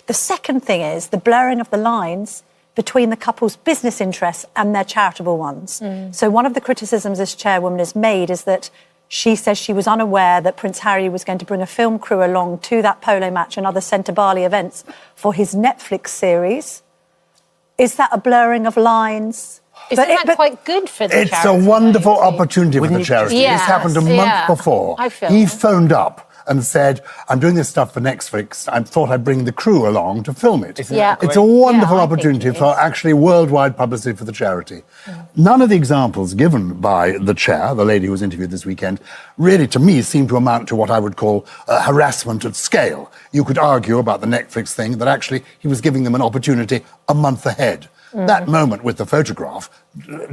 The second thing is the blurring of the lines between the couple's business interests and their charitable ones. So one of the criticisms this chairwoman has made is that she says she was unaware that Prince Harry was going to bring a film crew along to that polo match and other Centre Bali events for his Netflix series. Is that a blurring of lines? Isn't that quite good for the charity? It's a wonderful opportunity for the charity. Yes, this happened a month before. He phoned up and said, I'm doing this stuff for Netflix. I thought I'd bring the crew along to film it. It's a wonderful opportunity for actually worldwide publicity for the charity. None of the examples given by the chair, the lady who was interviewed this weekend, really, to me, seem to amount to what I would call harassment at scale. You could argue about the Netflix thing that actually he was giving them an opportunity a month ahead. That moment with the photograph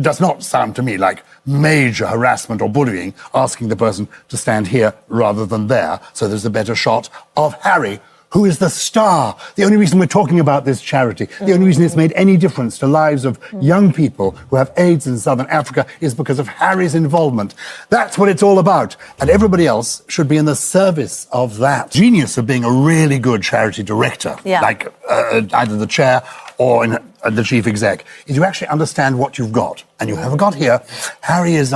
does not sound to me like major harassment or bullying, asking the person to stand here rather than there, so there's a better shot of Harry, who is the star. The only reason we're talking about this charity, the only reason it's made any difference to lives of young people who have AIDS in Southern Africa is because of Harry's involvement. That's what it's all about. And everybody else should be in the service of that. Genius of being a really good charity director, like either the chair or the chief exec, is you actually understand what you've got. And you haven't got here. Harry is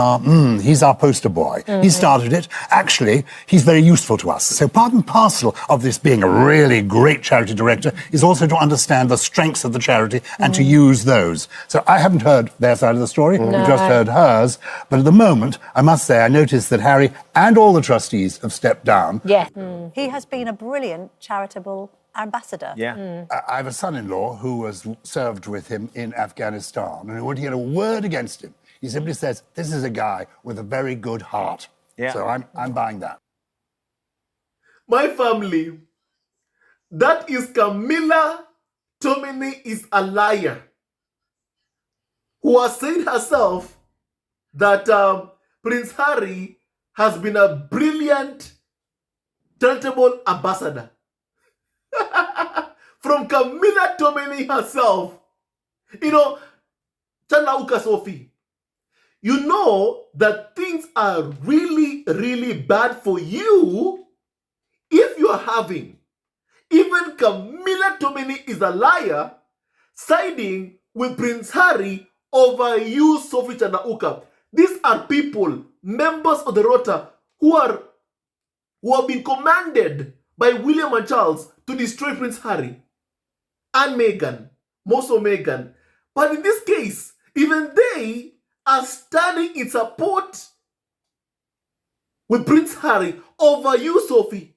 he's our poster boy. He started it. Actually, he's very useful to us. So part and parcel of this being a really great charity director is also to understand the strengths of the charity and to use those. So I haven't heard their side of the story. We've just heard hers. But at the moment, I must say, I noticed that Harry and all the trustees have stepped down. He has been a brilliant charitable ambassador. I have a son-in-law who was served with him in Afghanistan, and when he had a word against him, he simply says, this is a guy with a very good heart. So I'm buying that. My family, that is Camilla Tominey is a liar, who has said herself that Prince Harry has been a brilliant charitable ambassador. From Camilla Tominey herself. You know, Chandauka Sophie, you know that things are really, really bad for you if you are having, even Camilla Tominey is a liar, siding with Prince Harry over you, Sophie Chandauka. These are people, members of the Rota, who have been commanded by William and Charles to destroy Prince Harry and Meghan, more so Meghan. But in this case, even they are standing in support with Prince Harry over you, Sophie.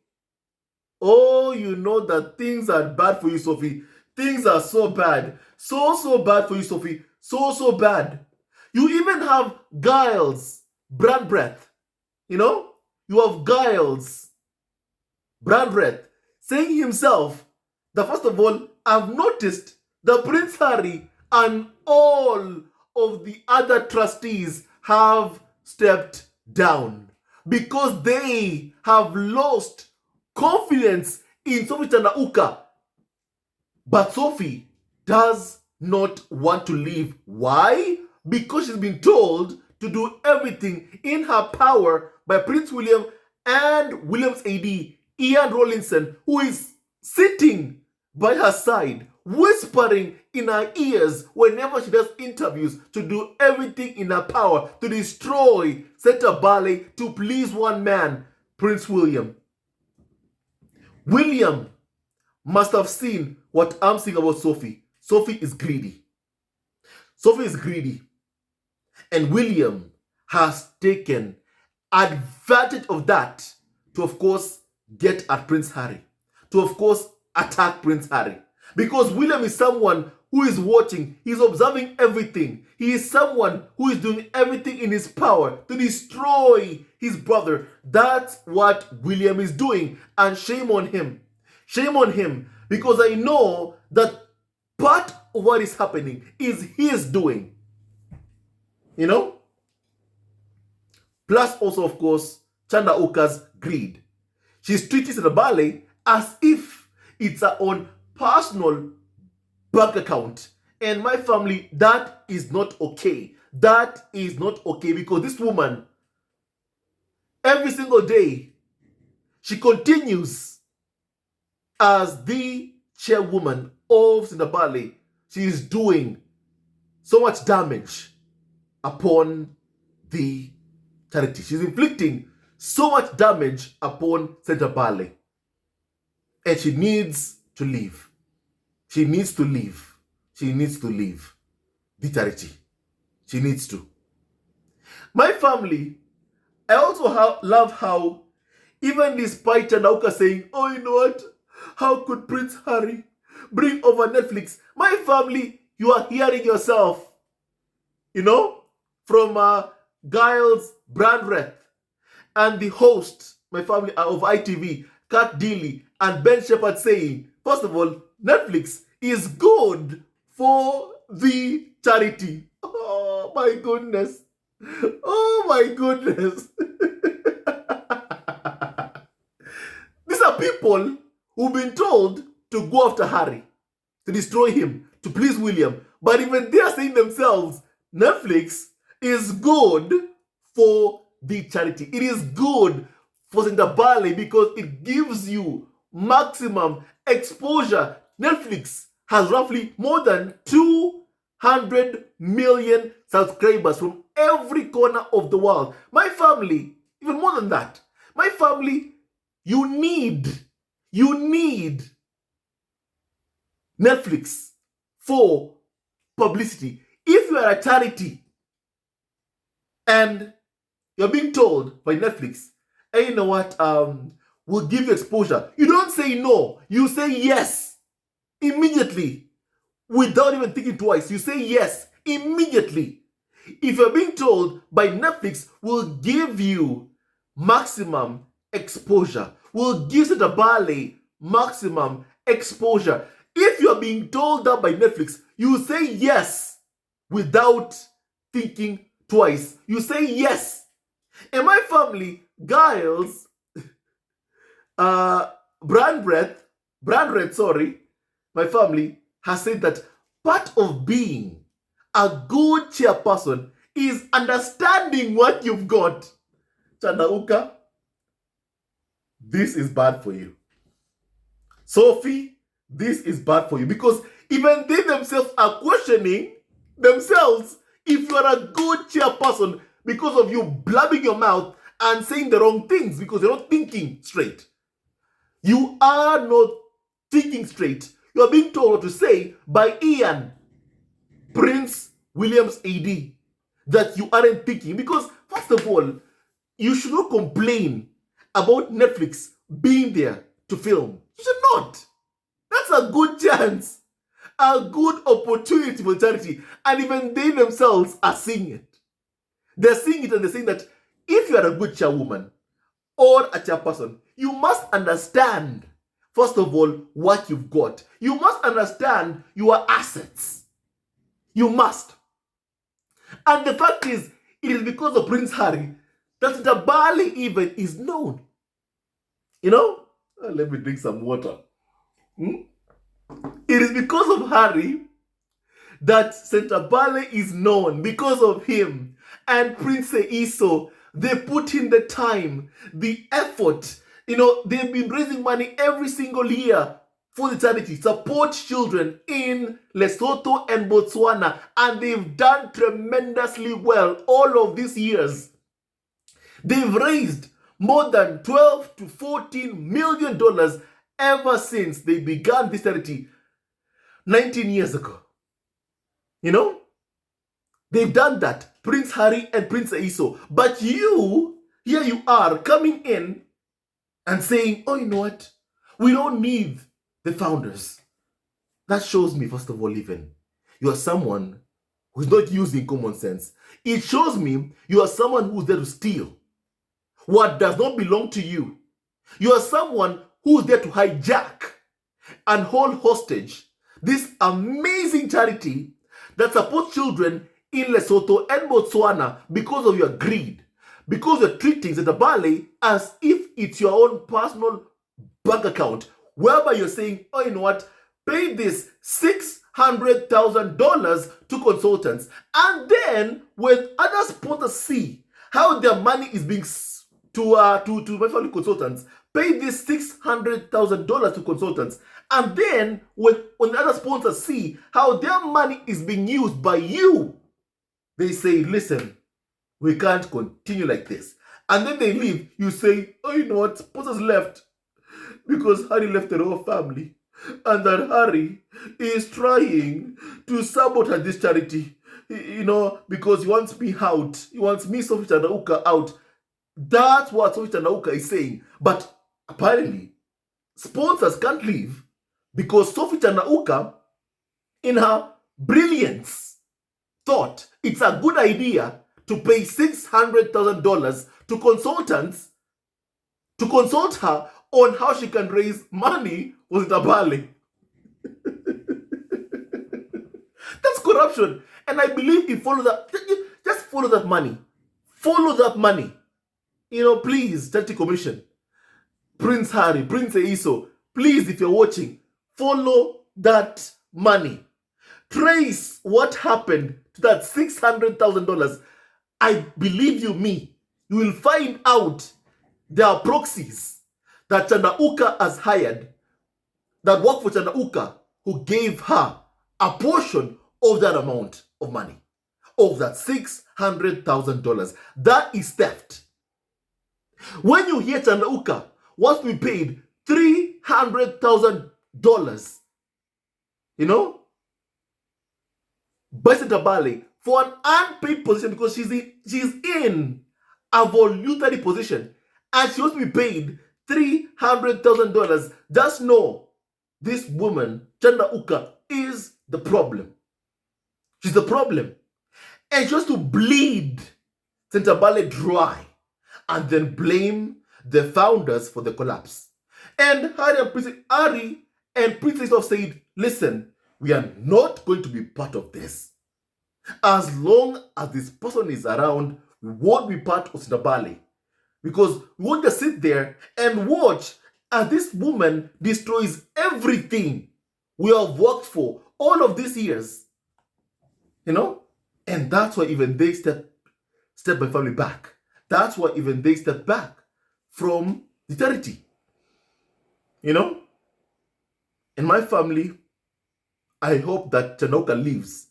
Oh, you know that things are bad for you, Sophie. Things are so bad. So bad for you, Sophie. So bad. You even have Gyles, Gandreth. You know? You have Gyles, Gandreth, saying himself that, first of all, I've noticed that Prince Harry and all of the other trustees have stepped down because they have lost confidence in Sophie Chandauka. But Sophie does not want to leave. Why? Because she's been told to do everything in her power by Prince William and William's AD, Ian Rawlinson, who is sitting by her side, whispering in her ears whenever she does interviews, to do everything in her power to destroy Centre Bali to please one man, Prince William. William must have seen what I'm saying about Sophie. Sophie is greedy. Sophie is greedy. And William has taken advantage of that to, of course, get at Prince Harry. To, of course, attack Prince Harry. Because William is someone who is watching. He's observing everything. He is someone who is doing everything in his power to destroy his brother. That's what William is doing. And shame on him. Shame on him. Because I know that part of what is happening is his doing. You know? Plus also, of course, Chandauka's greed. She's treating Centre Bali as if it's her own personal bank account. And my family, that is not okay. That is not okay, because this woman, every single day, she continues as the chairwoman of Sendabale, she is doing so much damage upon the charity. She's inflicting so much damage upon Sendabale. And she needs to leave. She needs to leave. She needs to leave the charity. She needs to. My family, I also love how, even despite Chandauka saying, oh, you know what? How could Prince Harry bring over Netflix? My family, you are hearing yourself, from Gyles, Gandreth, and the host, my family of ITV, Kat Deely, and Ben Shepherd saying, first of all, Netflix is good for the charity. Oh, my goodness. Oh, my goodness. These are people who've been told to go after Harry, to destroy him, to please William. But even they are saying themselves, Netflix is good for the charity. It is good for Sendabale because it gives you maximum exposure. Netflix has roughly more than 200 million subscribers from every corner of the world. My family, even more than that. My family, you need Netflix for publicity. If you are a charity and you're being told by Netflix, hey, you know what, we'll give you exposure. You don't say no. You say yes immediately without even thinking twice. You say yes immediately. If you're being told by Netflix, we'll give you maximum exposure, we'll give Sendabale maximum exposure. If you're being told that by Netflix, you say yes without thinking twice. You say yes. And my family, Gyles, Gandreth, my family has said that part of being a good chairperson is understanding what you've got. Chandauka, this is bad for you. Sophie, this is bad for you. Because even they themselves are questioning themselves if you are a good chairperson because of you blabbing your mouth and saying the wrong things because you're not thinking straight. You are not thinking straight. You are being told what to say by Ian, Prince William's AD, that you aren't thinking. Because, first of all, you should not complain about Netflix being there to film. You should not. That's a good chance, a good opportunity for charity. And even they themselves are seeing it. They're seeing it and they're saying that if you are a good chairwoman or a chairperson, you must understand, first of all, what you've got. You must understand your assets. You must. And the fact is, it is because of Prince Harry that Sendabale even is known. Let me drink some water. It is because of Harry that Sendabale is known, because of him. And Prince Eiso, they put in the time, the effort. They've been raising money every single year for the charity, support children in Lesotho and Botswana. And they've done tremendously well all of these years. They've raised more than $12 to $14 million ever since they began this charity 19 years ago. They've done that, Prince Harry and Prince Eiso. But here you are coming in and saying, oh, you know what? We don't need the founders. That shows me, first of all, even you are someone who's not using common sense. It shows me you are someone who's there to steal what does not belong to you. You are someone who's there to hijack and hold hostage this amazing charity that supports children in Lesotho and Botswana because of your greed, because you're treating Sendabale as if it's your own personal bank account, whereby you're saying, oh, you know what, pay this $600,000 to consultants. And then when other sponsors see how their money is being to my family consultants, pay this $600,000 to consultants. And then when the other sponsors see how their money is being used by you, they say, listen, we can't continue like this. And then they leave. You say, oh, you know what? Sponsors left because Harry left the whole family. And that Harry is trying to sabotage this charity, because he wants me out. He wants me, Sophie Chandauka, out. That's what Sophie Chandauka is saying. But apparently, sponsors can't leave because Sophie Chandauka, in her brilliance, thought it's a good idea to pay $600,000 to consultants to consult her on how she can raise money for Zitabale. That's corruption. And I believe you follow that. Just follow that money. Follow that money. Please, Charity Commission, Prince Harry, Prince Eiso, please, if you're watching, follow that money. Trace what happened to that $600,000. I believe you will find out there are proxies that Chandauka has hired that work for Chandauka, who gave her a portion of that amount of money, of that $600,000. That is theft. When you hear Chandauka wants to be paid $300,000, by Zitabale for an unpaid position because she's in a voluntary position and she wants to be paid $300,000. Just know this woman, Chandauka, is the problem. She's the problem. And she wants to bleed Zitabale dry and then blame the founders for the collapse. And Harry and Prince Eiso said, listen, we are not going to be part of this. As long as this person is around, we won't be part of Zitabale. Because we won't just sit there and watch as this woman destroys everything we have worked for all of these years. And that's why even they step my family back. That's why even they step back from the charity. In my family, I hope that Chandauka leaves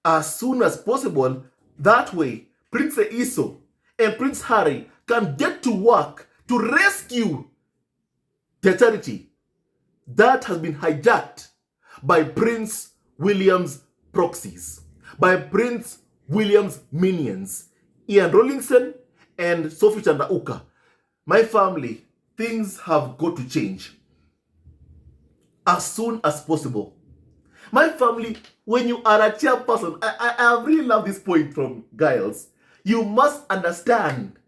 as soon as possible. That way, Prince Eiso and Prince Harry can get to work to rescue the charity that has been hijacked by Prince William's proxies, by Prince William's minions, Ian Rawlinson and Sophie Chandauka. My family, things have got to change as soon as possible. My family, when you are a chairperson, I really love this point from Gyles. You must understand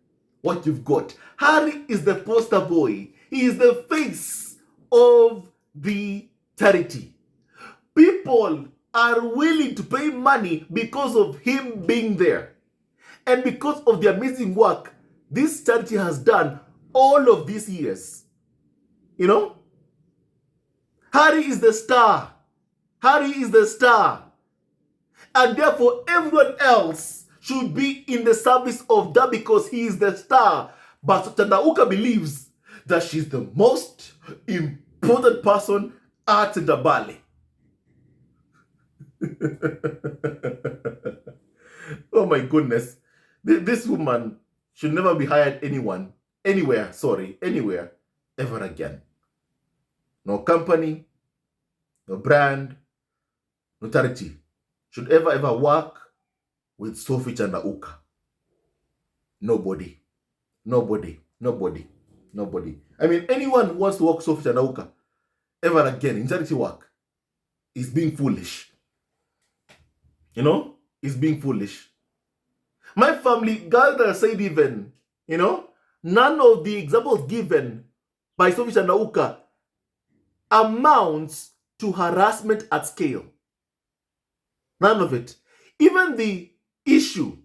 what you've got. Harry is the poster boy. He is the face of the charity. People are willing to pay money because of him being there. And because of the amazing work this charity has done all of these years. Harry is the star. Harry is the star. And therefore, everyone else should be in the service of that because he is the star. But Chandauka believes that she's the most important person at Zitabale. Oh my goodness. This woman should never be hired anywhere, ever again. No company, no brand, no charity should ever work with Sophie Chandauka. Nobody. I mean, anyone who wants to work with Sophie Chandauka ever again in charity work is being foolish. Is being foolish. My family, Gandreth said even, none of the examples given by Sophie Chandauka amounts to harassment at scale. None of it. Even the issue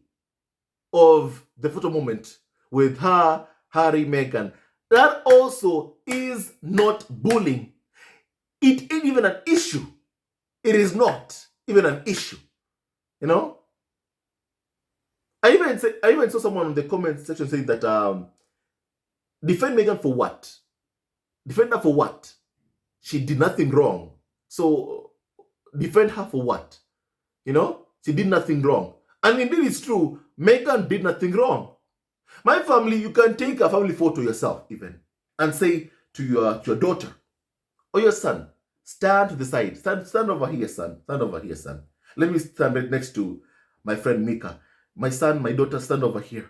of the photo moment with her, Harry, Meghan, that also is not bullying. It ain't even an issue. It is not even an issue. I even saw someone in the comment section saying that defend Meghan for what? Defend her for what? she did nothing wrong. So defend her for what? You know, she did nothing wrong. And indeed, it's true. Meghan did nothing wrong. My family, you can take a family photo yourself even and say to your daughter or your son, stand to the side. Stand over here, son. Stand over here, son. Let me stand right next to my friend Mika. My son, my daughter, stand over here.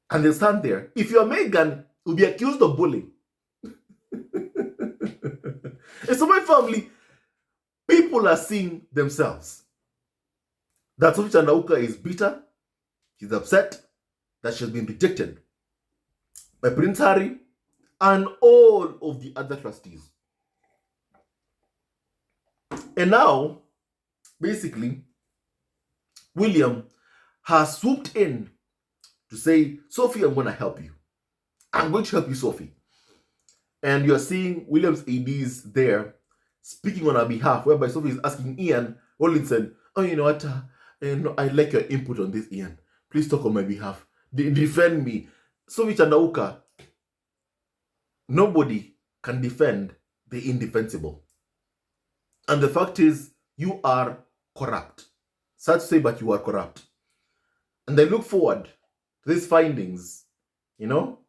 And they'll stand there. If you're Meghan, you'll be accused of bullying. And so my family, people are seeing themselves. That Sophie Chandauka is bitter. She's upset that she's been rejected by Prince Harry and all of the other trustees. And now, basically, William has swooped in to say, Sophie, I'm going to help you. I'm going to help you, Sophie. And you're seeing William's ADs there speaking on her behalf, whereby Sophie is asking Ian Rollinson, oh, you know what, I like your input on this, Ian. Please talk on my behalf. Defend me. Sophie Chandauka, nobody can defend the indefensible. And the fact is, you are corrupt. Sad to say, but you are corrupt. And I look forward to these findings,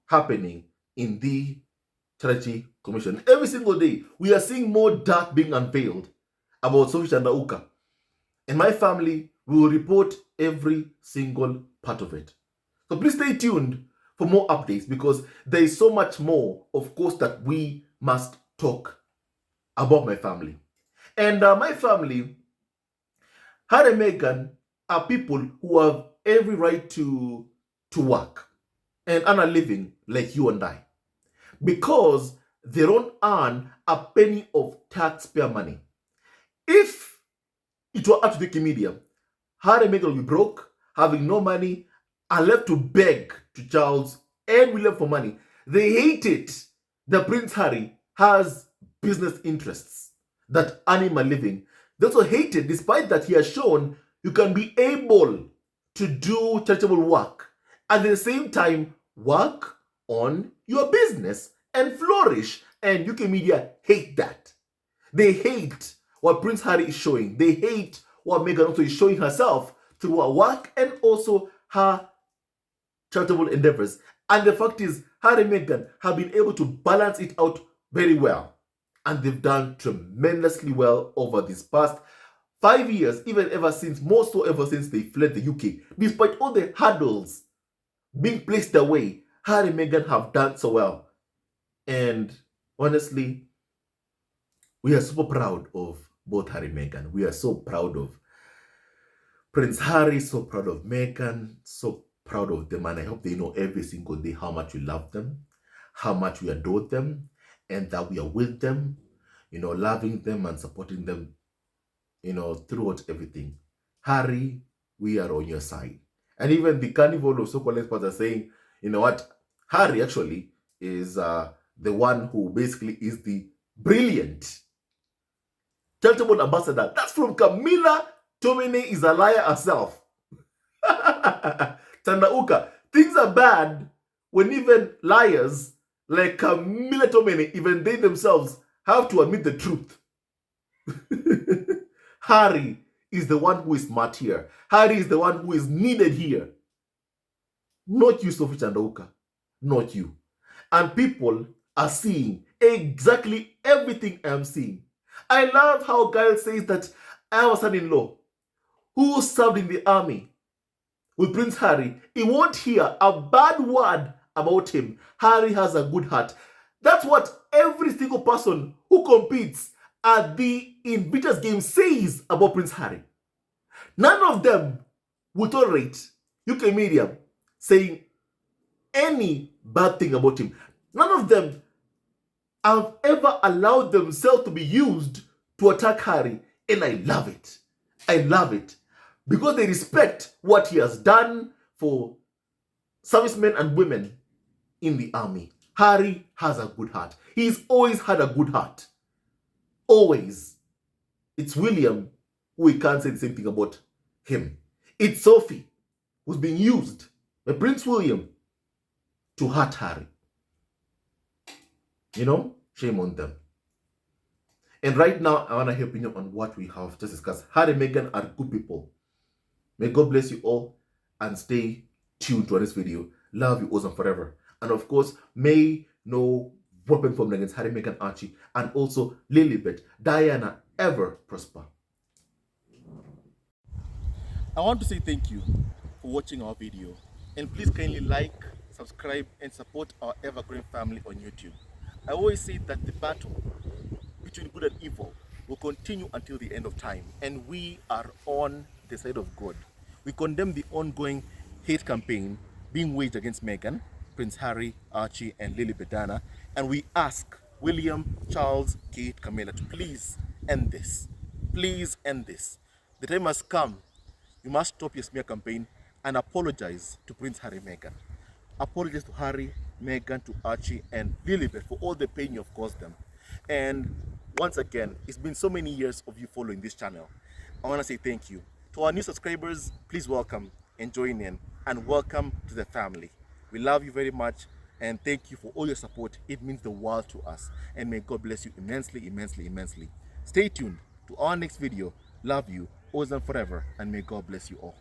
happening in the Charity Commission. Every single day, we are seeing more dirt being unveiled about Sophie Chandauka. And my family will report every single part of it. So please stay tuned for more updates, because there is so much more, of course, that we must talk about my family. And my family, Harry and Meghan, are people who have every right to work and earn a living like you and I, because they don't earn a penny of taxpayer money. If it were up to the media, Harry and Meghan will be broke, having no money, and left to beg to Charles and William for money. They hate it that Prince Harry has business interests that earn him a living. They also hate it despite that he has shown you can be able to do charitable work, at the same time work on your business and flourish. And UK media hate that. They hate what Prince Harry is showing. They hate what Meghan also is showing herself through her work and also her charitable endeavors. And the fact is, Harry and Meghan have been able to balance it out very well. And they've done tremendously well over these past 5 years, even ever since, more so ever since they fled the UK. Despite all the hurdles being placed their way, Harry and Meghan have done so well. And honestly, we are super proud of both Harry and Meghan. We are so proud of Prince Harry, so proud of Meghan, so proud of them. And I hope they know every single day how much we love them, how much we adore them, and that we are with them, loving them and supporting them, throughout everything. Harry, we are on your side. And even the carnival of so-called experts are saying, you know what, Harry actually is the one who basically is the brilliant charitable ambassador. That's from Camilla Tominey, is a liar herself. Chandauka, things are bad when even liars like Camilla Tominey, even they themselves, have to admit the truth. Harry is the one who is smart here. Harry is the one who is needed here. Not you, Sophie Chandauka. Not you. And people are seeing exactly everything I'm seeing. I love how Gyles says that I have a son-in-law who served in the army with Prince Harry. He won't hear a bad word about him. Harry has a good heart. That's what every single person who competes at the Invictus Games says about Prince Harry. None of them will tolerate UK media saying any bad thing about him. None of them have ever allowed themselves to be used to attack Harry. And I love it. I love it. Because they respect what he has done for servicemen and women in the army. Harry has a good heart. He's always had a good heart. Always. It's William who we can't say the same thing about him. It's Sophie who's being used by Prince William to hurt Harry. Shame on them. And right now, I want to hear your opinion on what we have just discussed. Harry and Meghan are good people. May God bless you all and stay tuned to this video. Love you all forever. And of course, may no weapon formed against Harry, Meghan, Archie, and also Lilibet, Diana ever prosper. I want to say thank you for watching our video. And please kindly like, subscribe, and support our evergreen family on YouTube. I always say that the battle between good and evil will continue until the end of time. And we are on the side of God. We condemn the ongoing hate campaign being waged against Meghan, Prince Harry, Archie, and Lilibet Diana. And we ask William, Charles, Kate, Camilla to please end this. Please end this. The time has come. You must stop your smear campaign and apologize to Prince Harry, Meghan. Apologize to Harry, Meghan, to Archie, and Lilibet for all the pain you have caused them. And once again, it's been so many years of you following this channel. I want to say thank you. To our new subscribers, please welcome and join in, and welcome to the family. We love you very much, and thank you for all your support. It means the world to us, and may God bless you immensely, immensely, immensely. Stay tuned to our next video. Love you, always and forever, and may God bless you all.